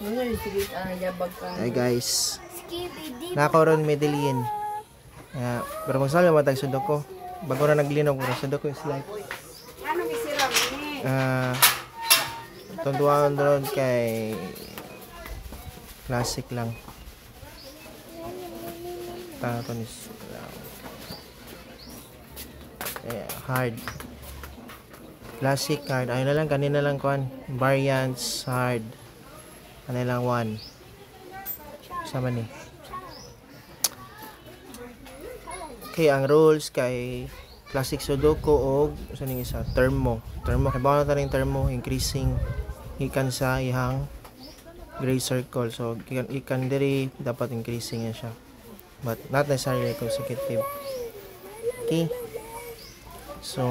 Hey guys, nakaroon Medellin. Pero magsala matag Sudoku. Bago na naglinog ko Sudoku is life. Tuntuan doon kay classic lang. Taton is hard. Classic hard. Ayun na lang kanina lang kuan. Variants hard. Ano lang 1. Sama ni. Okay, ang rules kay classic Sudoku o sa ning isa termo. Termo kay bawal ta ring termo increasing ikan sa ihang gray circle. So ikan diri dapat increasing yan siya. But not necessarily consecutive. Okay. So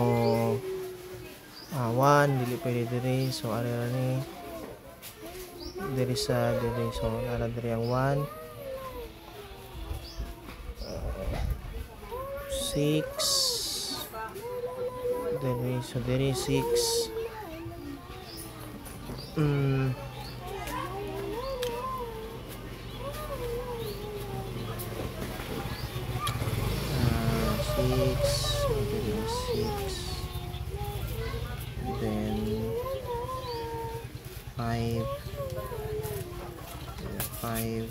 1 dili pwede diri. So ari ni diri sa diri. So nara diri ang 1 6 diri. So diri 6 then 5 5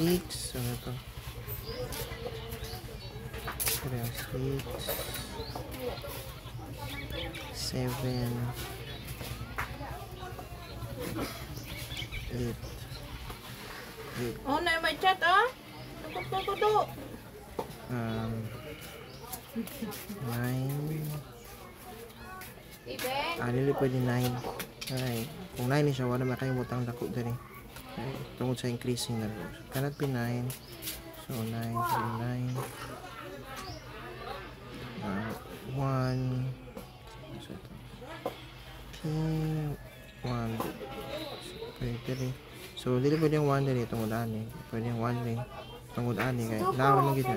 6 ano to 6 7 8 oh na may chat tutok 9 dili pwede 9 ay kung 9 ni siya wala makayimutang dako diri tungod sa increasing na rules. Cannot be 9. So 9, 9. 1. So ito. 1. Pwede 3. So dili pwede yung 1 dili tungod ani. Pwede yung 1 rin tungod ani kay naman gid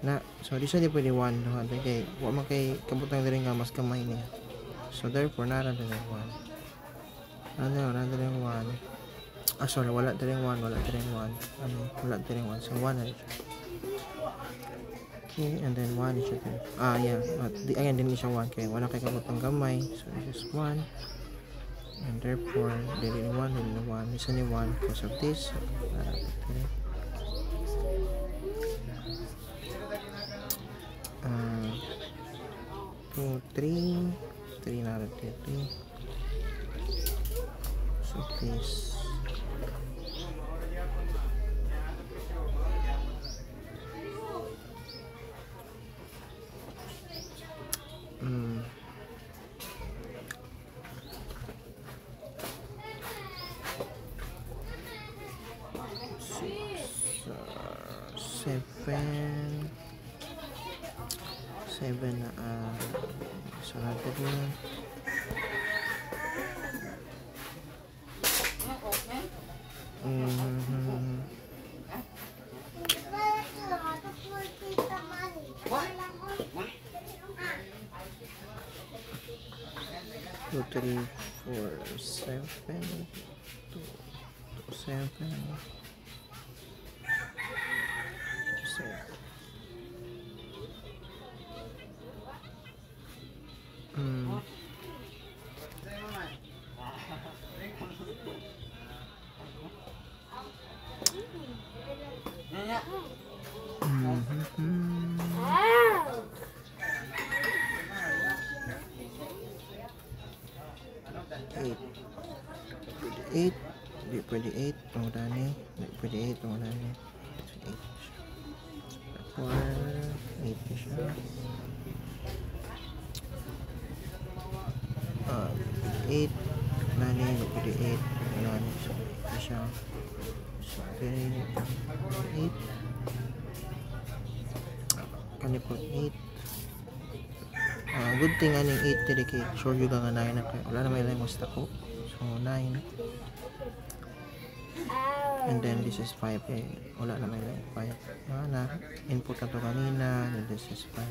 na. So di siya di pwede 1 duha kay wa man kay kabutang diri nga mas kamay niya. So therefore nara dili 1. Ano nara dili 1. Sorry, wala tayong 1. Wala tayong 1. So 1 na siya. Okay, and then 1 is siya. Yeah. Again, din siya 1. Kaya wala kay kabutang gamay. So this is 1. And therefore, dili ni 1, dili ni 1. Isa ni 1 because of this. So, 2, 3. 3 na rin 3. So this. Seven na sarado din. Two, 3, 4, 7, 2, 7, 7. 8 di pwede 8 tunggulan ni pwede 8 tunggulan ni 8 na siya 8 na ni pwede 8 ano siya siya. So dili 8 kanipot 8. Good thing aning 8 dili kay sure yung nga 9 na kay wala na may lang gusto ko. So 9. And then this is 5 eh wala na may lang 5. Na input na to kanina, and this is 5.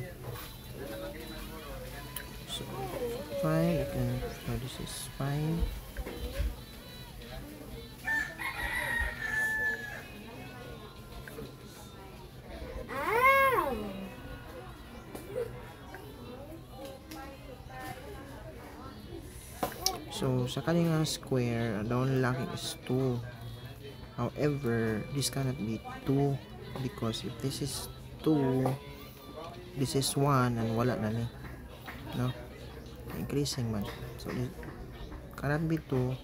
So 5 and so this is 5. So, sa kanilang square, the only lacking is 2. However, this cannot be 2 because if this is 2, this is 1 and wala na ni. No? Increasing man. So, this cannot be 2.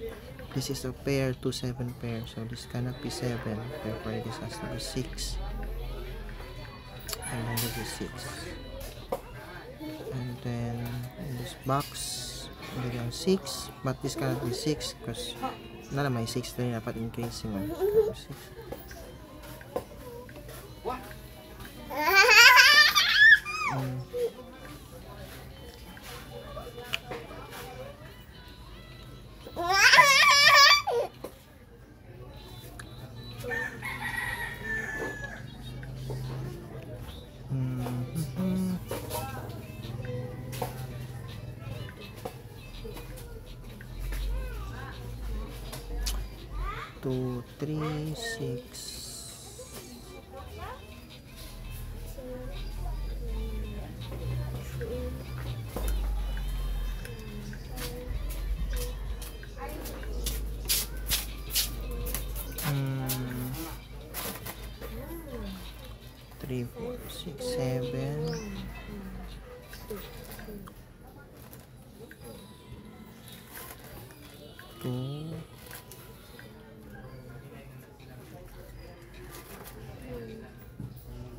This is a pair, 2, 7 pair. So, this cannot be 7. Therefore, this has to be 6. And then this is 6. And then, in this box, hindi 6, but this cannot be 6 because na may 6 na dapat increasing man. 6. Two, 3, 6. Three, 4, 6, 7. 2.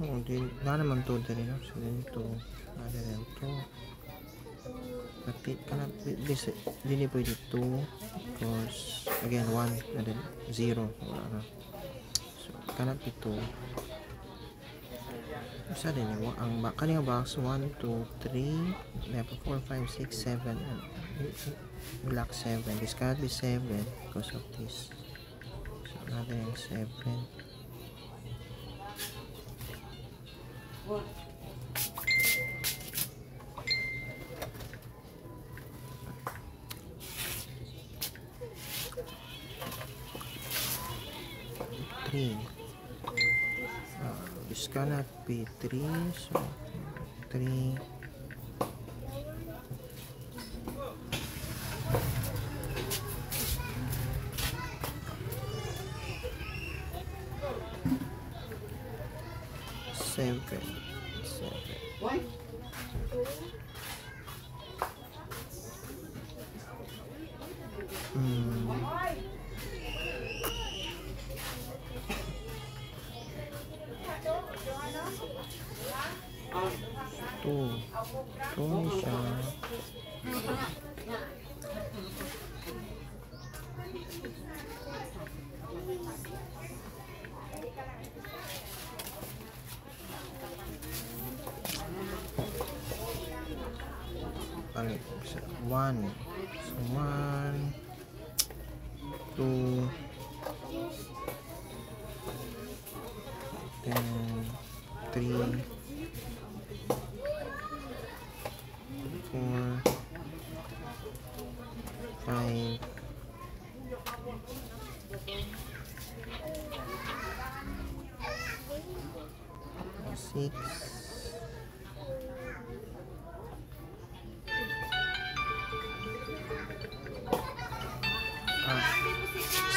Oh, na naman to dali no. So then to, na rin to. But it cannot be this. Dili pwede 2 because again 1 and then 0. Wala na. So it cannot be 2. Isa din ang kanina box 1, 2, 3, level 4, 5, 6, 7 and black 7. This cannot be 7 because of this. So another yung 7. This cannot be 3, so 3. Seven. Two siya. Balik sa 1. So 1, 2, then 3, 4, 5, 6,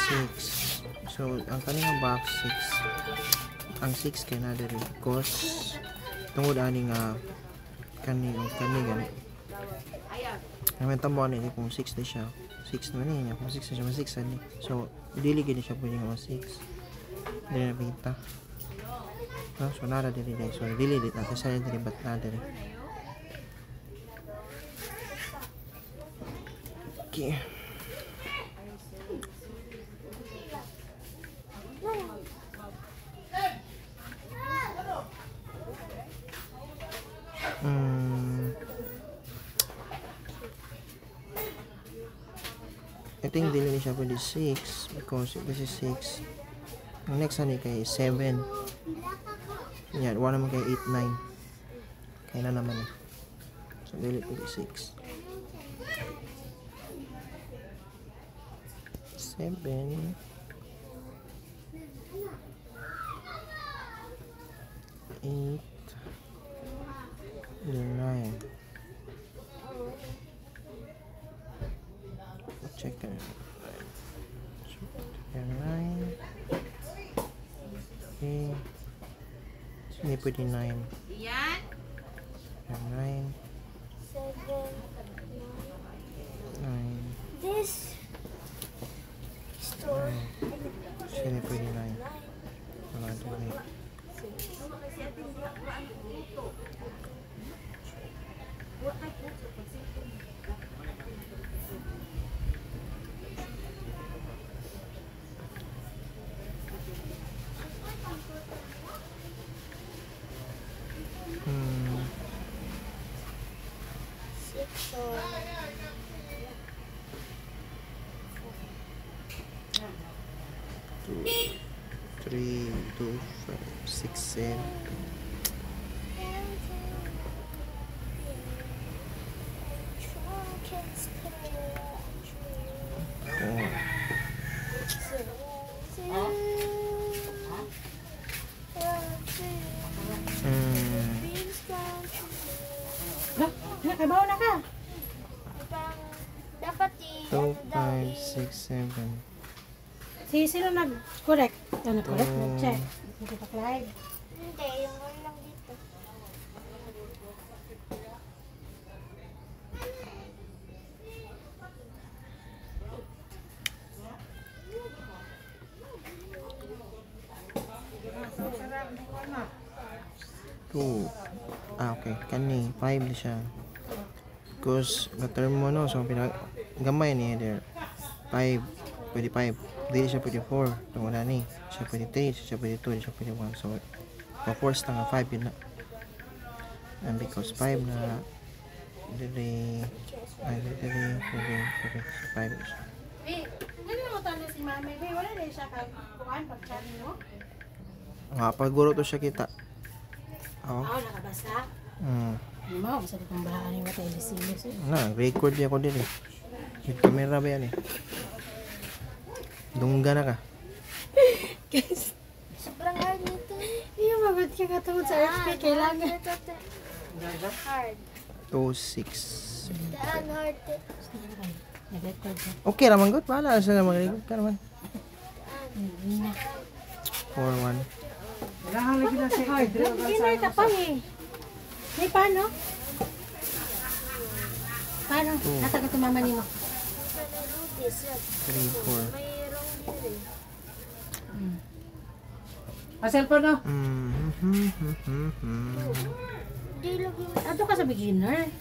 6. So ang kanilang box 6. Ang 6 kay na diri because tungod ani nga kani gani. Naman tambo ani kung 6 na siya. 6 na niya kung 6 na siya, 6 ani. So dili gani siya pwede nga 6. Dili na bita. No, so nara dili dai. So dili natin sa dili bat na dili. Okay. I think dili ni siya pwede 6 because this is 6. Ang next ani kay 7. Yan, wala naman kay 8, 9. Kaya na naman eh. So dili pwede 6. 7. 8. 9. Check that. 9. Okay. Sini pwede 9. Yan. 9. 9. This store. Sini pwede 9. Wala dili. Three, 2, 5, 6, 7. Nakabaw na ka. Dapat 2, 5, 6, 7. Sino nag-correct? Nag-correct? Nag-check? Hindi pa Clyde. Hindi, yung wala lang dito. Two. Okay. Kani. 5 na siya. Because, na-term mo no. So, gamay ni there. 5. Pwede 5. Dili siya pwede 4. Ito wala ni. Siya pwede 3. Siya pwede 2. Siya pwede 1. So, pa-force na nga 5 yun na. And because 5 na dili pwede 5 na siya. Ano mo tanda si Mami? Wala na siya kuhaan pag-chat mo? Paguro to siya kita. Oo, nakabasa. Hindi mo, basta ditong bahaan yung mata ilisilis. Record niya ko din eh. May camera ba yan eh? Dungga na ka. Guys, Sobrang hard nito. hindi mabot ka katungod sa RP. Kailangan. Hard. 2, 6. Daan hard. Nag-record ka. Okay naman good. Bahala na siya na mag-record ka naman. 4, 1. Ginay ka pa eh. May paano? Paano? Nasa ka tumama nimo. 3, 4. Mayroong dito. Cellphone no? Hindi lagi. Ato ka sa beginner.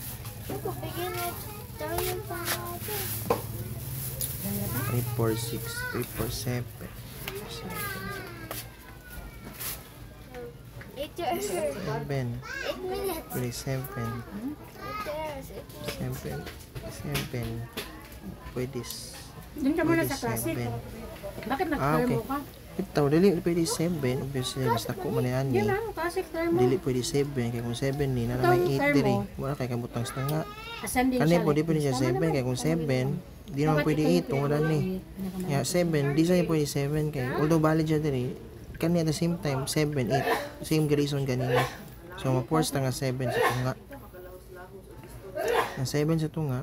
Ako, bigyan na tayo pa natin. 3, 4, 6. 3, 4, 7. 8 years. 7. 8 minutes. 3, 7. 8 years. 7. 7. Pwede. Doon ka muna sa Pwede klase. 7. Bakit Okay. nag-thermo ka? Ito, dili pwede 7. Obviously, basta ko man yan Yun ni. lang, classic thermo. Dili pwede 7. Kaya kung 7 ni, na Ito, may 8 thermo. diri. Wala kaya kabutang sa nga. Asan din Kani siya. po, di pwede siya 7. Kaya kung 7, di naman pwede 8. Kung wala ni. Kaya 7, di siya pwede 7. Kaya, although valid siya diri, kani at the same time, 7, 8. Same reason ganina. So, ma-force na nga 7 sa tunga. Ang 7 sa tunga,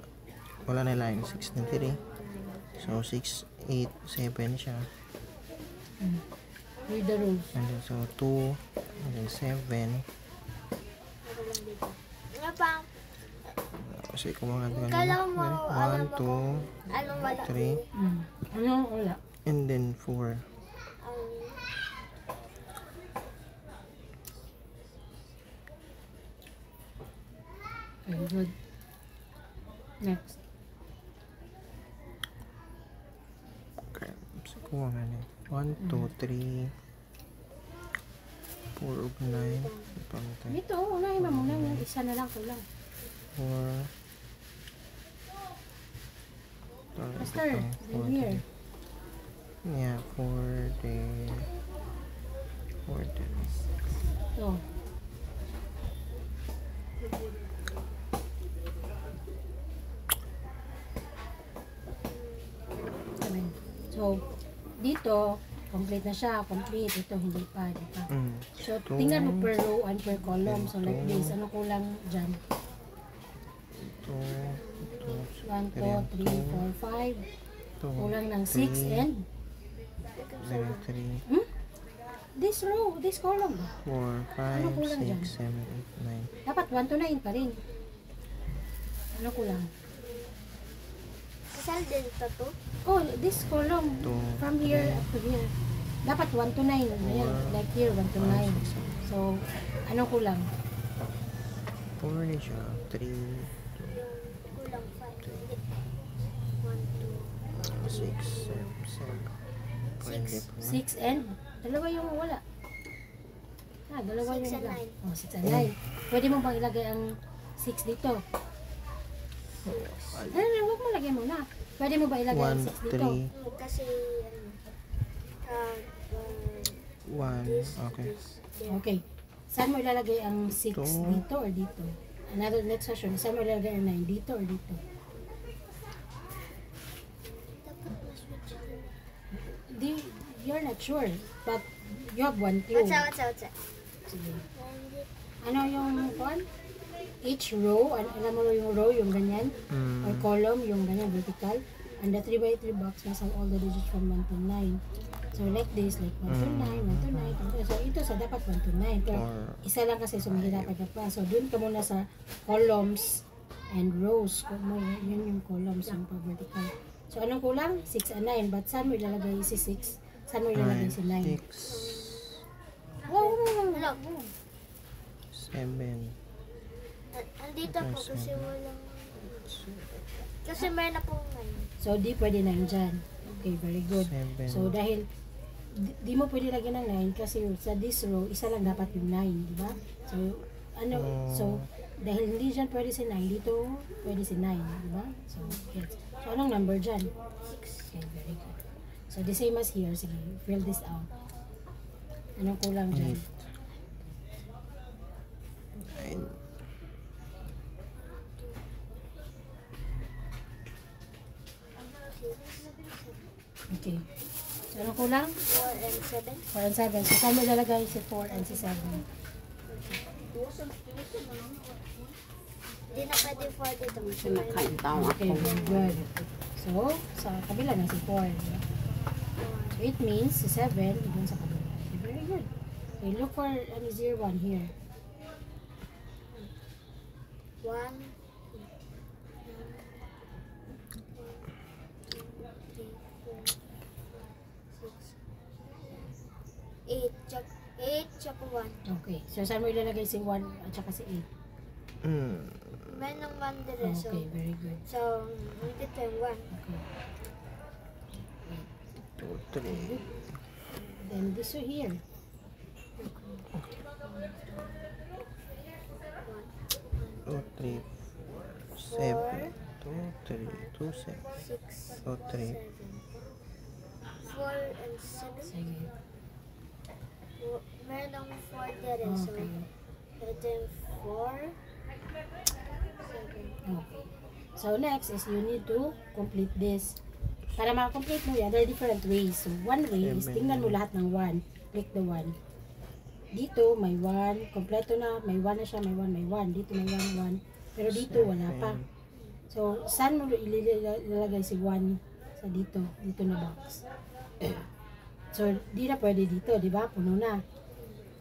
wala na line. 6 na 3. So, 6, 8, 7 siya. Read the rules. And then, so, 2, and then 7. Nga pa. Kasi kung mga Kala mo, 1, 2, anong wala? 3, Ano? Wala. and then 4. Okay, good. Next. Okay. So, kung mga ni 1, 2, 3, 4 of 9. Pangtay. Dito, unahin mo muna. Isa na lang, kulang. 4, Faster. In here. Yeah, for the So. Amen. So, dito, complete na siya. Complete. Ito, hindi pa. Di pa. So, tingnan mo per row and per column. So, like this. Ano kulang dyan? 1, 2, 3, 4, 5. Kulang ng 6 and? 3, This row, this column. 4, Ano 5, kulang dyan? 6, 7, 8, 9. Dapat 1 to 9 pa rin. Ano kulang? Saan din ito to? Oh, this column. From here up to here. Dapat 1 to 9. Ayan, like here, 1 to 9. So, ano kulang? 4 na siya. 3, Kulang 5. 1, 2, 6, 7, 6 and? Dalawa yung wala. Dalawa yung 6 and wala. 9. Oh, 6 and 9. Pwede mo bang ilagay ang 6 dito? Huwag mo lagay muna. Pwede mo ba ilagay ang 6 dito? 1, 3, kasi okay. Okay. Saan mo ilalagay ang 6 dito or dito? Another next question. Saan mo ilalagay ang 9? Dito or dito? You're not sure. But you have one clue. What's that? Sige. Ano yung one? Each row, alam mo yung row, yung ganyan, or column, yung ganyan, vertical, and the 3x3 box must have all the digits from 1 to 9. So like this, like 1 to 9, 1 to 9, so ito sa dapat 1 to 9, pero isa lang kasi sumihirapan ka pa. So dun ka muna sa columns and rows, yun yung columns, yung pa vertical. So anong kulang? 6 and 9, but saan mo ilalagay si 6? Saan mo ilalagay si 9? 6, Wow, 7, andito po kasi walang... Kasi meron na pong 9. So di pwede na yun dyan. Okay, very good. 7. So dahil di mo pwede lagyan ng 9 kasi sa this row, isa lang dapat yung 9, di ba? So, so dahil hindi dyan pwede si 9, dito pwede si 9, di ba? So, yes. So, anong number dyan? 6. Okay, very good. So, the same as here. Sige, fill this out. Anong kulang dyan? 9. Okay. So, anong kulang? 4 and 7. 4 and 7. So, saan mo ilalagay si 4 and si 7? Hindi na pwede 4 dito. Okay, very good. So, sa kabila na si 4. So, it means si 7, dun sa kabila. Okay, very good. Okay, look for an easier one here. 1, 8 tsaka 1. Okay, so saan mo ilalagay si 1 at saka si 8? Meron ng 1 dire. Okay, very good. So, dito yung 1. Okay. 2, 3. Then this one here. 2, 3, 4, 7. 2, 3, 2, 7. 6, 2, 3. 4 and 7. Sige. Meron ng 4 dire. So, Okay. ito yung 4. 7. Okay. So next is you need to complete this. Para makakomplete mo yan, there are different ways. So one way is tingnan mo lahat ng 1. Click the 1. Dito may 1. Kompleto na. May 1 na siya. May 1, may 1. Dito may 1, 1. Pero dito wala pa. So saan mo ilalagay si 1? Sa dito. Dito na box. So di na pwede dito. Diba? Puno na.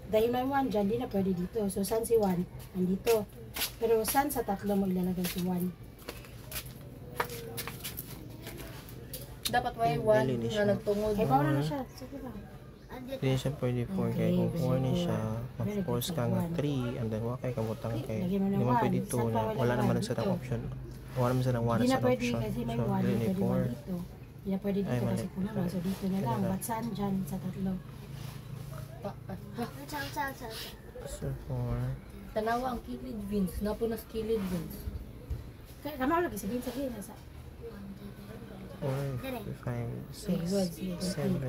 Dahil may 1 dyan, di na pwede dito. So saan si 1? Andito. Pero saan sa tatlo mo ilalagay si 1? Dapat may 1 na nagtungod. Kaya bawala na siya. Sige ba? Andito. Hindi siya pwede 4 kaya kung 4 ni siya, Very mag-force good. ka nga 3, and then wakay kabutang kay. Lagyan mo ng Hindi man one. pwede 2 Saan na. pa Wala naman one? sa Dito. option. Wala naman sa 1 Hindi sa na pwede option. kasi may So, 1. really Pwede 4. 1 dito. Hindi na pwede dito Ay, kasi mali. puno na. So dito na lang. But saan dyan sa tatlo? Saan. So 4. Tanawa ang kilid Vince. Napunas kilid Vince. Kaya kama lagi sige. Nasa. Good, 5, 6, sige, 7.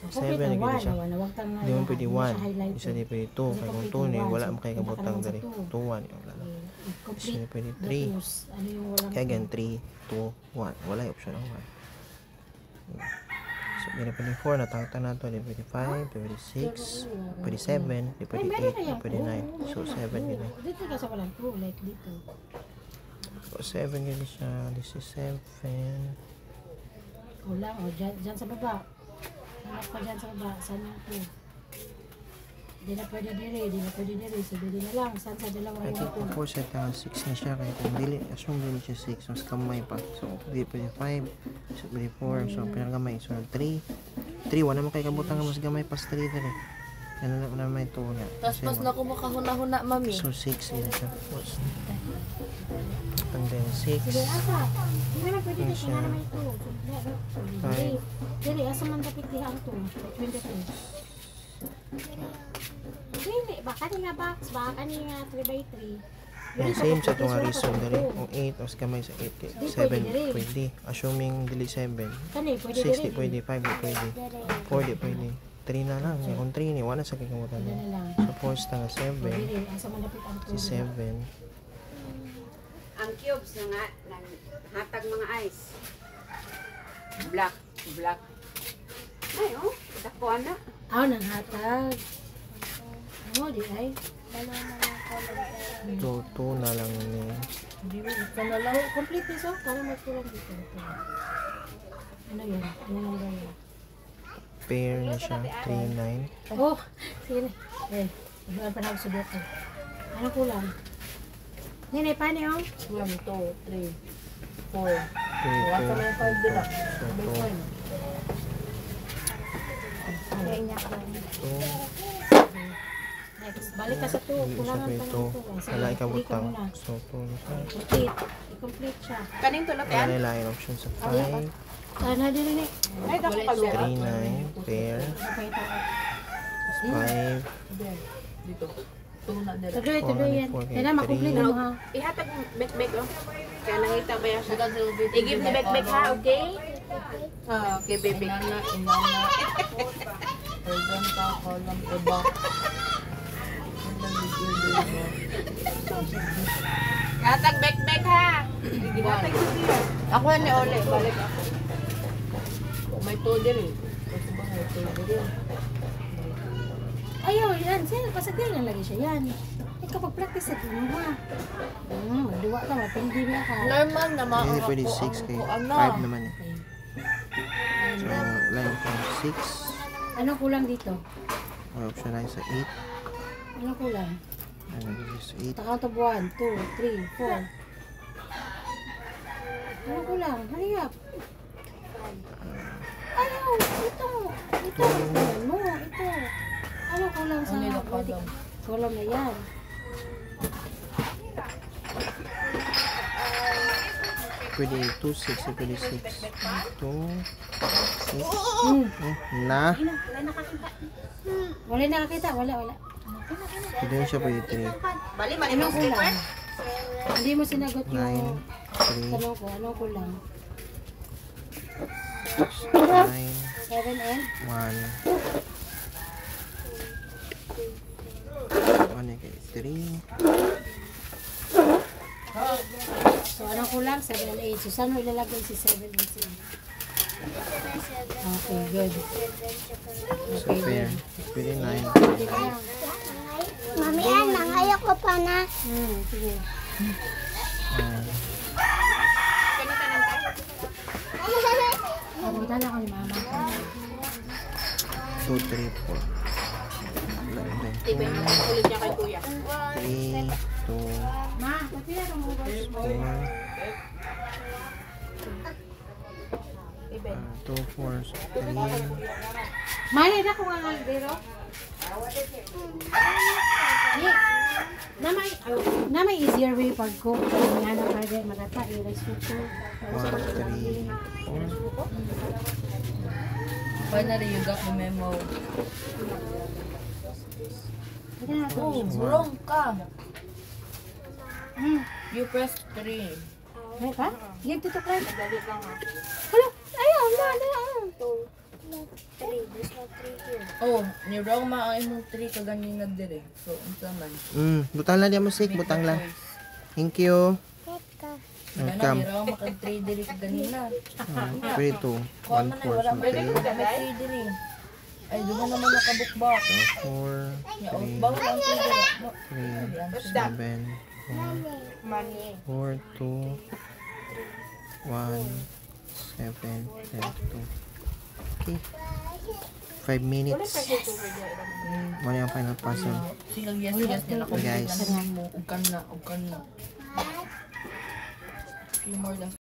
So, 7 complete na na gid siya. 1. Huwag kang Di mo pwede hindi siya 1. highlighted. Isa di pwede 2. Kaya kung 2 ni, wala mo kayo kabutang dari. 2, 1. Wala na. Isa Complete di pwede the 3. twos. Ano yung walang Kaya gan 3, 2, 1. Wala yung option ng 1. So, di na pwede 4. Natangtang na to. Di pwede 5. Di pwede 6. Di pwede 7. Di pwede 8. Di pwede 9. So, 7 yun eh. Dito ka sa walang 2. Like dito. So, 7 yun siya. This is 7. Kulang. O, dyan sa baba. Hanap pa dyan sa baba. Saan yung 2? Di na pwede dire. Di na pwede dire. So, dili na lang. Saan sa dalawa I think yung 2? po set 6 na siya. Kaya kung dili, assume dili siya 6. Mas kamay pa. So, di pwede 5. So, pwede 4. So, pinakagamay. So, 3. 3. Wala mo kayo kabutang mas gamay pas 3 dali. Ano na may 2 na. Tapos mas na ko makahuna-huna, mami. So, 6 yun siya. And then 6. Sige, asa? Di na lang pwede Ano dito. siya? Nga naman ito. Dili. Dili, asa man dapat diha ang 2? 22. Dili. Baka ni nga box. Baka ni nga 3x3. Yan, same sa itong reason dali. Kung 8, mas kamay sa 8. 7 pwede. Assuming dili 7. Kani, pwede 6 di dire. pwede. 5 di pwede. 4 di pwede. 3 na lang. Kung 3 ni, wala sa kikamutan Pwede mo. na lang. So, 4 tanga 7. Dili. Asa man dapat ang 2? Si 7. Ang cubes nga ng hatag mga ice. Black. Ay, oh, dako na. Aw, nang hatag. Ano, di ay? So, 2 na lang ni. Hindi mo, ito na lang. Complete this, oh. Para magkulang dito. Ito. Ano yun? Ano yung gaya? Pair na siya. 3, 9. Oh, sige na. Eh, ibuan pa na ako subok ko. Ano kulang? Nene, paano yun? 1, 2, 3, 4. 2, 2. Wala ka na yung 5 din ah. So, May 2. 2. Next, balik ka sa 2. Hindi siya Kulangan pa pwede ng 2. 2. Wala ikabutang. So, 2 na siya. Complete. I-complete siya. Kaning tulot Wala yan? na ilang option sa 5. Sana din rin eh. Ay, dako ka 3, 9. Pair. Ano pa ito? 5. Dito. 2 na dire. Tuloy yan. Four, Kaya na, makomplete three. mo ha. Ihatag mo bek oh. Kaya nangita ba yan siya? Because it will be I-give ni bek ha, okay? Ah, okay, baby. Inana. Organ ka, column, iba. Ihatag bek ha. Ihatag ko siya. Ako ni Ole, balik ako. May 2 dire. Kasi ba may 2 dire? Ayaw, yan. Sino? Pasagay lang lagi siya yan. Eh, kapag practice at mo ha. Maduwa ka, mapindi na ka. Normal na mga Hindi pwede 6 kay 5 naman eh. So, line from 6. Ano kulang dito? Or option line sa 8. Ano kulang? Ano this is 8. Count of 1, 2, 3, 4. Ano kulang? Hurry up. Ayaw, ito. Ito. Ano? Ito. Ano kulang sa Ano yung column? Column na yan. Pwede 2, 6. Pwede 6. 2, 6. Na. Wala nakakita. Wala. Pwede rin siya pwede 3. Bali, mali Ano mo kulang? Hindi mo sinagot 9, yung 3, tanong ko. Ano kulang? 9, 7 and 1. 1 kay 3. So, anong kulang? 7 and 8. So, saan mo ilalagay si 7 and 8? Okay, good. So, pair. Pwede 9. Pwede ka lang. Mami, anang ayoko pa na. Sige. Papunta lang ako ni mama. 2, 3, 4. Tiba yung ulit niya kay kuya. 3, 2, Ma, kapila ka mo. 2, 4, 3. Maya na kung ang aldero. Na may easier way pag cook. Nga na pwede magata. I-rice cooker. 1, 3, 4. Finally, you got the memo. Ito na ito. Oh, wrong ka. You press 3. Ay pa? Give to Clyde. Hello? Ay, 2, 3. There's no 3 here. Oh, ni Roma ang imong 3 kaganina dire. So, unsa man? Butang lang diya musik, butang lang. Thank you. Ano, Welcome. ni Roma kang 3 dire kaganina. 3, 2, 1, 4, so 3. May 3 dire. Ay, doon na naman nakabukbak. 4, Ya, bawal ang 3 dire. No. 3, 7, 4, 2, 1, 7, 2. Okay. 5 minutes. Muna yung final puzzle. Sige, yes nila ko. Guys. Ugan na. Few more than